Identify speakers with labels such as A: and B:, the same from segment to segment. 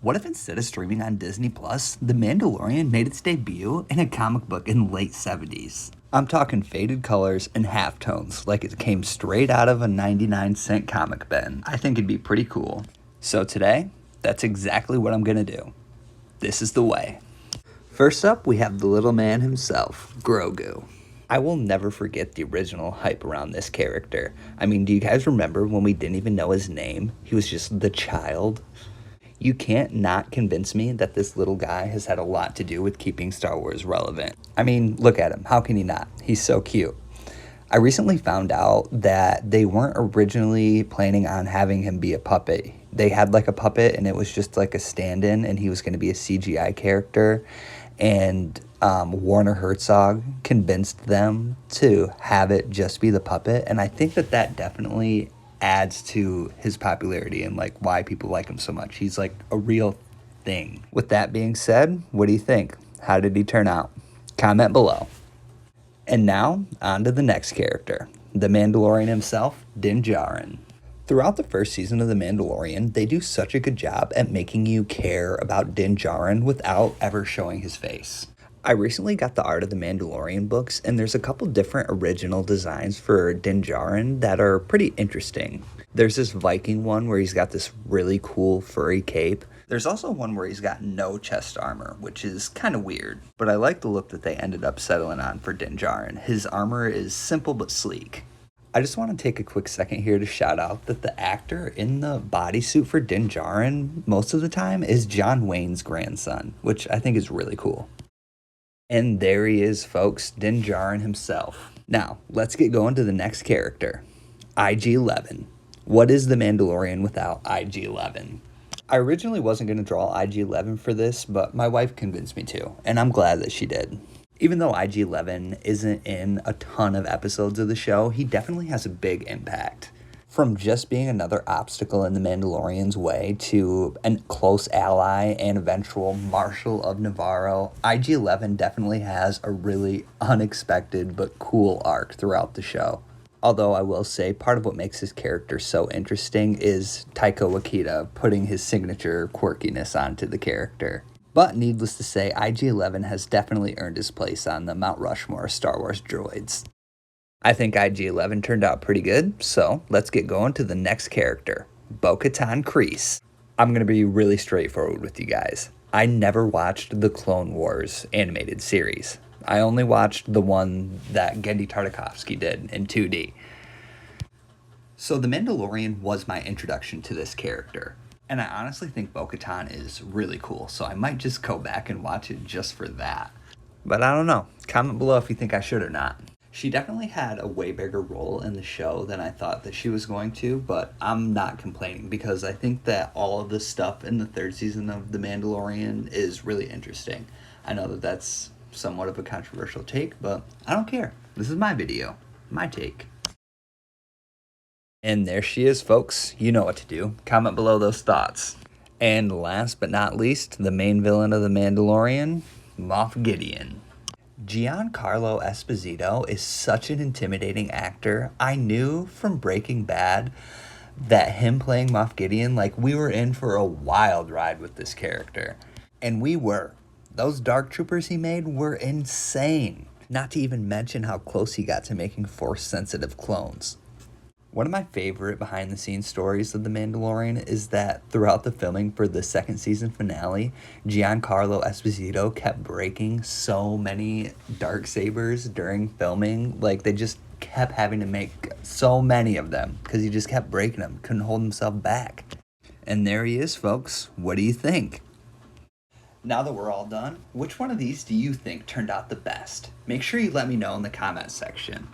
A: What if instead of streaming on Disney Plus, The Mandalorian made its debut in a comic book in the late 70s? I'm talking faded colors and halftones, like it came straight out of a 99-cent comic bin. I think it'd be pretty cool. So today, that's exactly what I'm gonna do. This is the way. First up, we have the little man himself, Grogu. I will never forget the original hype around this character. I mean, do you guys remember when we didn't even know his name? He was just the child. You can't not convince me that this little guy has had a lot to do with keeping Star Wars relevant. I mean, look at him. How can he not? He's so cute. I recently found out that they weren't originally planning on having him be a puppet. They had like a puppet and it was just like a stand-in and he was going to be a CGI character. And Warner Herzog convinced them to have it just be the puppet. And I think that that definitely adds to his popularity and like why people like him so much. He's like a real thing. With that being said, what do you think? How did he turn out? Comment below. And now, on to the next character, the Mandalorian himself, Din Djarin. Throughout the first season of The Mandalorian, they do such a good job at making you care about Din Djarin without ever showing his face. I recently got the Art of the Mandalorian books, and there's a couple different original designs for Din Djarin that are pretty interesting. There's this Viking one where he's got this really cool furry cape. There's also one where he's got no chest armor, which is kind of weird. But I like the look that they ended up settling on for Din Djarin. His armor is simple but sleek. I just want to take a quick second here to shout out that the actor in the bodysuit for Din Djarin most of the time is John Wayne's grandson, which I think is really cool. And there he is, folks, Din Djarin himself. Now, let's get going to the next character, IG-11. What is The Mandalorian without IG-11? I originally wasn't going to draw IG-11 for this, but my wife convinced me to, and I'm glad that she did. Even though IG-11 isn't in a ton of episodes of the show, he definitely has a big impact. From just being another obstacle in the Mandalorian's way to a close ally and eventual Marshal of Navarro, IG-11 definitely has a really unexpected but cool arc throughout the show. Although I will say part of what makes his character so interesting is Taika Waititi putting his signature quirkiness onto the character. But needless to say, IG-11 has definitely earned his place on the Mount Rushmore of Star Wars droids. I think IG-11 turned out pretty good, so let's get going to the next character, Bo-Katan Kryze. I'm going to be really straightforward with you guys. I never watched the Clone Wars animated series. I only watched the one that Genndy Tartakovsky did in 2D. So The Mandalorian was my introduction to this character. And I honestly think Bo-Katan is really cool, so I might just go back and watch it just for that. But I don't know. Comment below if you think I should or not. She definitely had a way bigger role in the show than I thought that she was going to, but I'm not complaining because I think that all of the stuff in the third season of The Mandalorian is really interesting. I know that that's somewhat of a controversial take, but I don't care. This is my video, my take. And there she is, folks. You know what to do. Comment below those thoughts. And last but not least, the main villain of The Mandalorian, Moff Gideon. Giancarlo Esposito is such an intimidating actor. I knew from Breaking Bad that him playing Moff Gideon, like we were in for a wild ride with this character. And we were. Those Dark Troopers he made were insane. Not to even mention how close he got to making Force-sensitive clones. One of my favorite behind-the-scenes stories of The Mandalorian is that throughout the filming for the second season finale, Giancarlo Esposito kept breaking so many darksabers during filming. Like, they just kept having to make so many of them because he just kept breaking them, couldn't hold himself back. And there he is, folks. What do you think? Now that we're all done, which one of these do you think turned out the best? Make sure you let me know in the comment section.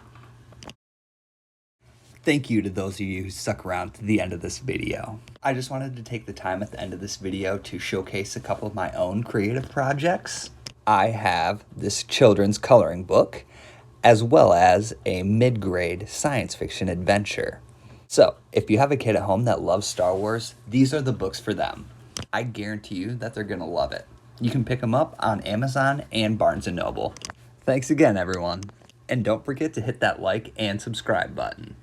A: Thank you to those of you who stuck around to the end of this video. I just wanted to take the time at the end of this video to showcase a couple of my own creative projects. I have this children's coloring book, as well as a mid-grade science fiction adventure. So, if you have a kid at home that loves Star Wars, these are the books for them. I guarantee you that they're gonna love it. You can pick them up on Amazon and Barnes & Noble. Thanks again, everyone. And don't forget to hit that like and subscribe button.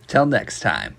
A: Till next time.